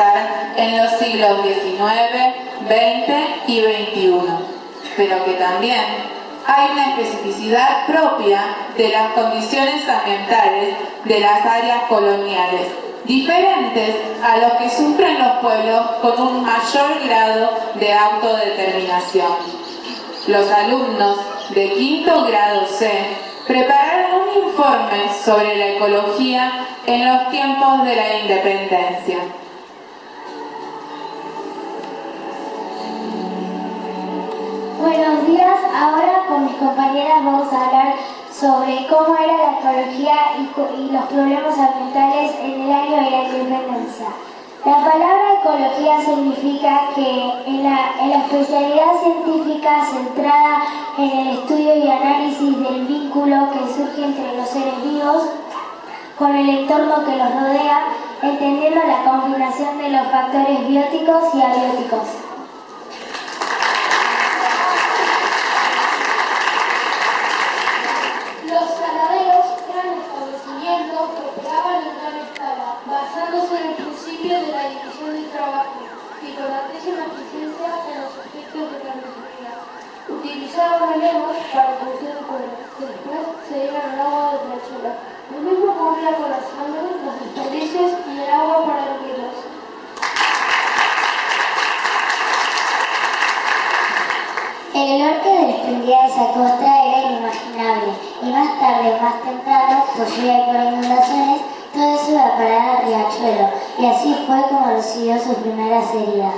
alimentar en los siglos XIX, XX y XXI, pero que también hay una especificidad propia de las condiciones ambientales de las áreas coloniales, diferentes a los que sufren los pueblos con un mayor grado de autodeterminación. Los alumnos de quinto grado C prepararon un informe sobre la ecología en los tiempos de la independencia. Buenos días, ahora con mis compañeras vamos a hablar sobre cómo era la ecología y los problemas ambientales en el año de la independencia. La palabra ecología significa que en la especialidad científica centrada en el estudio y análisis del vínculo que surge entre los seres vivos con el entorno que los rodea, entendiendo la combinación de los factores bióticos y abióticos. Los saladeros eran establecimientos que operaban en gran escala, basándose en el principio de la división del trabajo y con altísima eficiencia en los aspectos de carnicería. Utilizaban relevos para producir el cuero, que después se iban al agua de riachuelo. Lo mismo ocurría con la sangre, los desperdicios y el agua para hervirlos. El olor que desprendía esa costa era inimaginable, y más tarde, más temprano, por lluvia y por inundaciones, todo eso iba a parar al riachuelo, y así fue como recibió sus primeras heridas.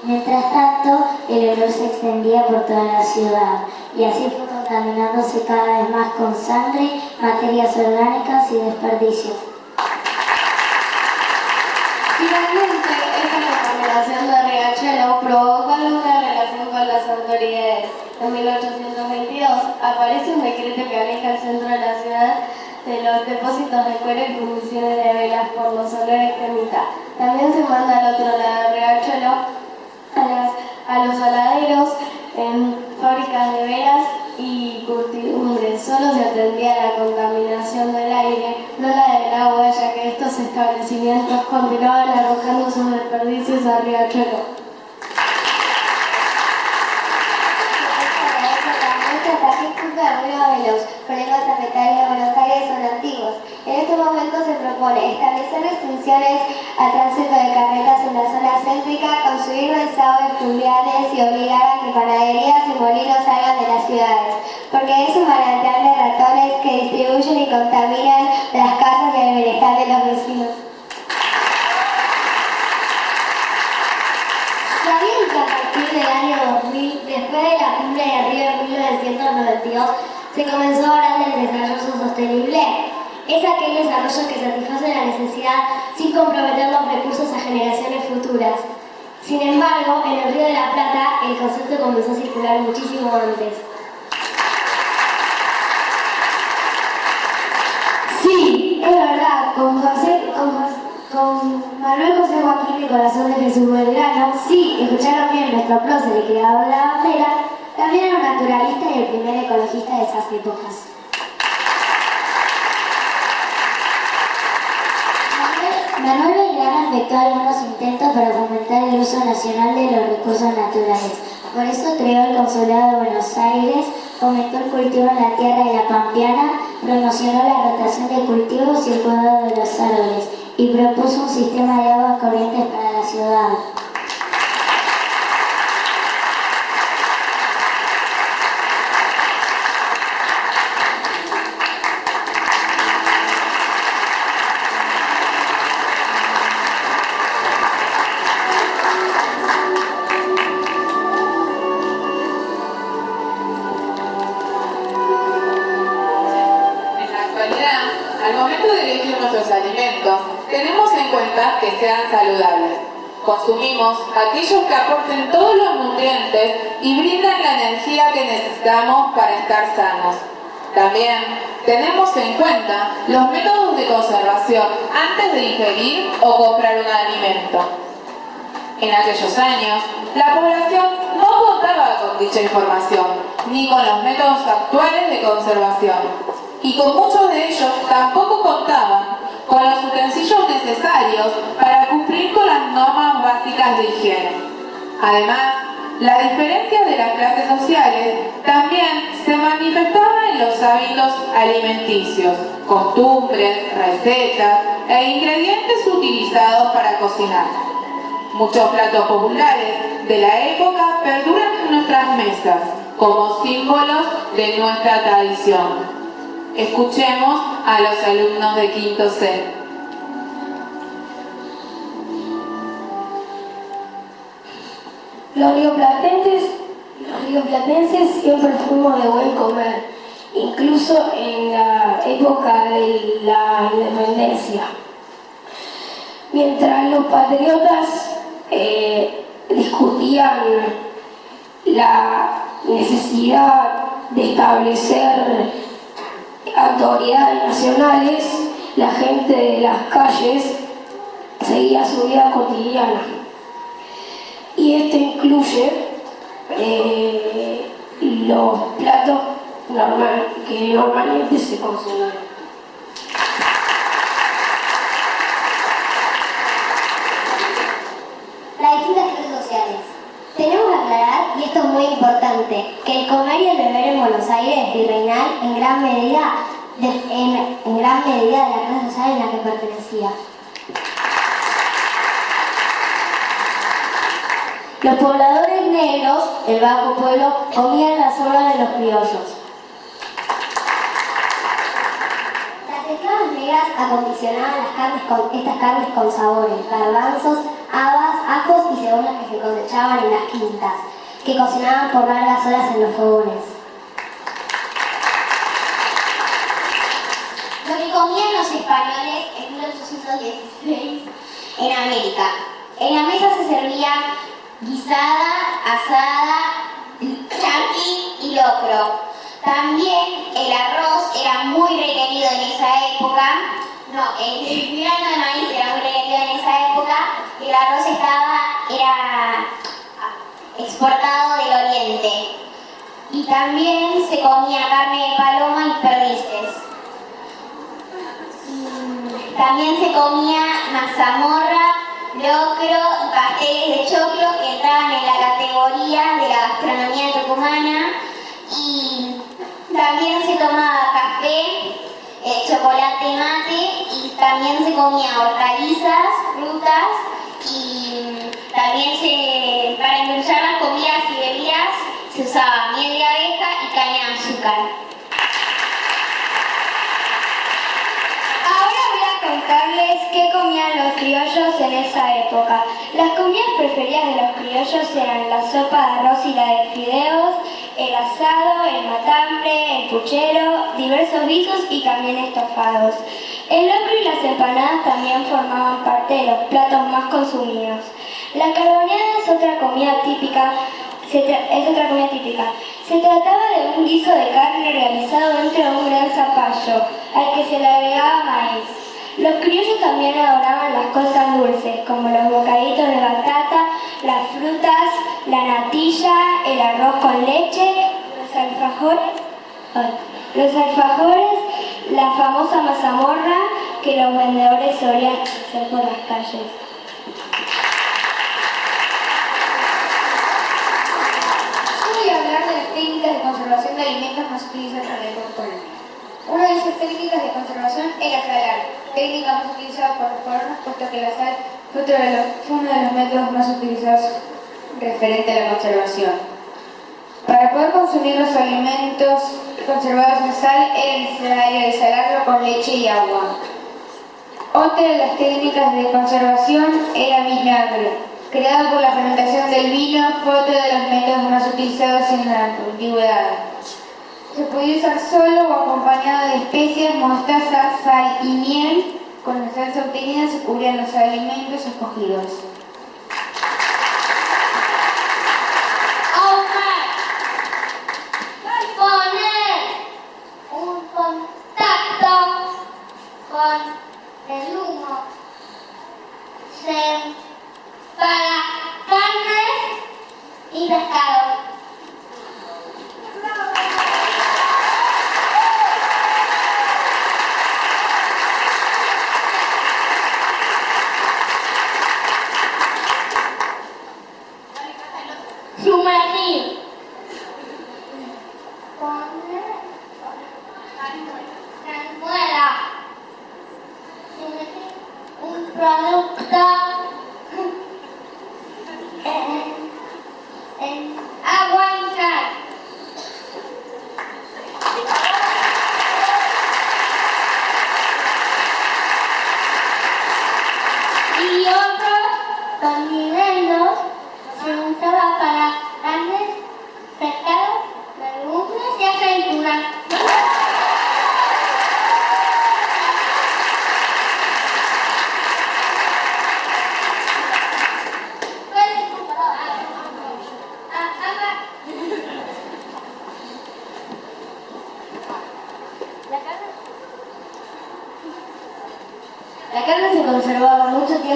Mientras tanto, el olor se extendía por toda la ciudad, y así fue contaminándose cada vez más con sangre, materias orgánicas y desperdicios. Finalmente, esta contaminación de riachuelo provocó alguna relación con las autoridades. En 1822 aparece un decreto que aleja el centro de la ciudad de los depósitos de cuero y producciones de velas por los olores que emita. También se manda al otro lado del riachuelo a los saladeros en fábricas de velas y curtidumbres. Solo se atendía la contaminación del aire, no la del agua, ya que estos establecimientos continuaban arrojando sus desperdicios al riachuelo. Los problemas ambientales de Buenos Aires son antiguos. En este momento se propone establecer restricciones al tránsito de carretas en la zona céntrica, construir desagües pluviales y obligar a que panaderías y molinos salgan de las ciudades, porque es un manantial de ratones que distribuyen y contaminan las casas y el bienestar de los vecinos. ¿Sabían que a partir del año 2000, después de la cumbre de Río en 1992, se comenzó a hablar del desarrollo sostenible? Es aquel desarrollo que satisface la necesidad sin comprometer los recursos a generaciones futuras. Sin embargo, en el Río de la Plata, el concepto comenzó a circular muchísimo antes. Sí, es verdad, con Manuel José Joaquín y Corazón de Jesús Belgrano, sí, escucharon bien, nuestro prócer y creador de la bandera, también era un naturalista y el primer ecologista de esas épocas. Manuel Belgrano efectuó algunos intentos para fomentar el uso nacional de los recursos naturales. Por eso creó el Consulado de Buenos Aires, fomentó el cultivo en la tierra de la Pampeana, promocionó la rotación de cultivos y el cuidado de los árboles, y propuso un sistema de aguas corrientes para la ciudad. Al momento de elegir nuestros alimentos, tenemos en cuenta que sean saludables. Consumimos aquellos que aporten todos los nutrientes y brindan la energía que necesitamos para estar sanos. También tenemos en cuenta los métodos de conservación antes de ingerir o comprar un alimento. En aquellos años, la población no contaba con dicha información, ni con los métodos actuales de conservación. Y con muchos de ellos tampoco contaban con los utensilios necesarios para cumplir con las normas básicas de higiene. Además, la diferencia de las clases sociales también se manifestaba en los hábitos alimenticios, costumbres, recetas e ingredientes utilizados para cocinar. Muchos platos populares de la época perduran en nuestras mesas como símbolos de nuestra tradición. Escuchemos a los alumnos de quinto C. Los rioplatenses siempre fuimos de buen comer, incluso en la época de la independencia. Mientras los patriotas discutían la necesidad de establecer autoridades nacionales, la gente de las calles seguía su vida cotidiana. Y esto incluye los platos que normalmente se consumen. Las distintas clases sociales. Tenemos que aclarar, y esto es muy importante, que el comer y el beber en Buenos Aires virreinal en gran medida de la clase social en la que pertenecía. Los pobladores negros, el bajo pueblo, comían las obras de los criollos. Las esclavas negras acondicionaban estas carnes con sabores, garbanzos, habas, ajos y cebollas que se cosechaban en las quintas, que cocinaban por largas horas en los fogones. Lo que comían los españoles en 1816 en América. En la mesa se servía guisada, asada, charqui y locro. También el arroz era muy requerido en esa época. El grano de maíz era muy requerido en esa época. El arroz era exportado del oriente. Y también se comía carne de paloma y perdices. También se comía mazamorra, locro y pasteles de choclo que entraban en la categoría de la gastronomía tucumana. Y también se tomaba café, chocolate mate, y también se comía hortalizas, frutas, y también para endulzar las comidas y bebidas se usaba miel de abeja y caña de azúcar. Ahora voy a contarles qué comían los criollos en esa época. Las comidas preferidas de los criollos eran la sopa de arroz y la de fideos, el asado, el matambre, el puchero, diversos guisos y también estofados. El locro y las empanadas también formaban parte de los platos más consumidos. La carboneada es otra comida típica. Se trataba de un guiso de carne realizado dentro de un gran zapallo, al que se le agregaba maíz. Los criollos también adoraban las cosas dulces, como los bocaditos de batata, las frutas, la natilla, el arroz con leche, los alfajores, la famosa mazamorra que los vendedores solían hacer por las calles. Voy a hablar de las técnicas de conservación de alimentos más utilizadas en el Colombia. Una de esas técnicas de conservación era salar, técnica más utilizada por los colonos, puesto que la sal fue uno de los métodos más utilizados referente a la conservación. Para poder consumir los alimentos conservados en sal era necesario desalarlo con leche y agua. Otra de las técnicas de conservación era vinagre. Creado por la fermentación del vino, fue otro de los métodos más utilizados en la antigüedad. Se podía usar solo o acompañado de especias, mostaza, sal y miel. Con la salsa obtenida se cubrían los alimentos escogidos. Poner un contacto con el humo para carnes y pescado.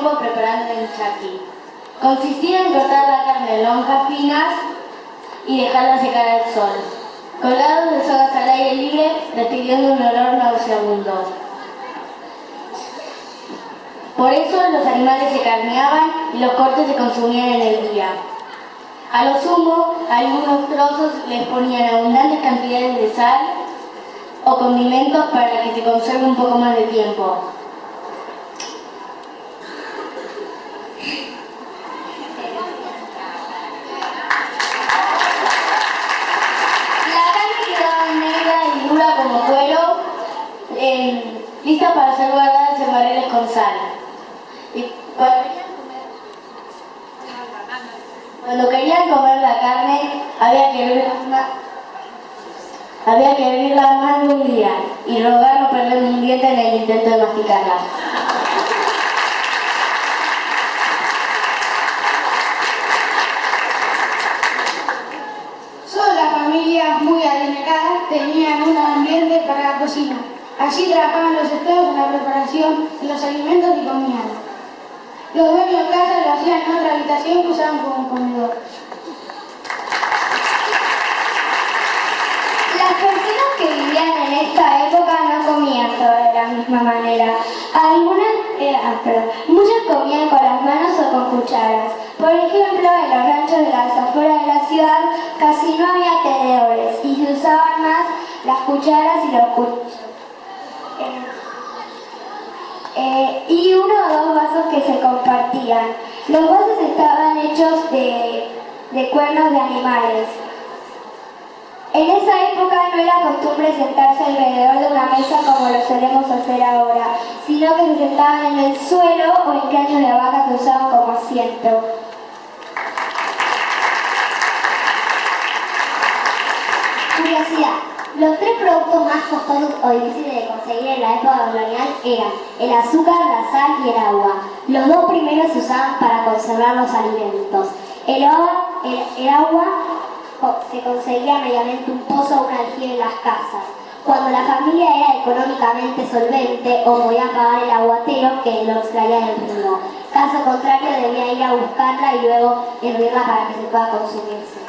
tiempo preparando el charqui. Consistía en cortar la carne en lonjas finas y dejarla secar al sol, colgados de sogas al aire libre, despidiendo un olor nauseabundo. Por eso los animales se carneaban y los cortes se consumían en el día. A lo sumo, algunos trozos les ponían abundantes cantidades de sal o condimentos para que se conserve un poco más de tiempo. La carne quedaba negra y dura como cuero, lista para ser guardadas en barriles con sal. Y cuando querían comer la carne, había que hervirla más de un día y rogar no perder un diente en el intento de masticarla. Solo las familias muy adineradas tenían un ambiente para la cocina. Allí trabajaban los esclavos en la preparación de los alimentos y comían. Los dueños de casa lo hacían en otra habitación que usaban como comedor. Las personas que vivían en esta época no comían todas de la misma manera. Muchos comían con las manos o con cucharas. Por ejemplo, en los ranchos de las afueras de la ciudad casi no había tenedores y se usaban más las cucharas y los cuchillos. Y uno o dos vasos que se compartían. Los vasos estaban hechos de cuernos de animales. En esa época no era costumbre sentarse alrededor de una mesa como lo solemos hacer ahora, sino que se sentaban en el suelo o en cráneos de vaca que usaban como asiento. Curiosidad. Los tres productos más costosos o difíciles de conseguir en la época colonial eran el azúcar, la sal y el agua. Los dos primeros se usaban para conservar los alimentos. El agua se conseguía mediante un pozo o un aljibe en las casas. Cuando la familia era económicamente solvente o podía pagar el aguatero que lo extraía del río. Caso contrario, debía ir a buscarla y luego hervirla para que se pueda consumirse.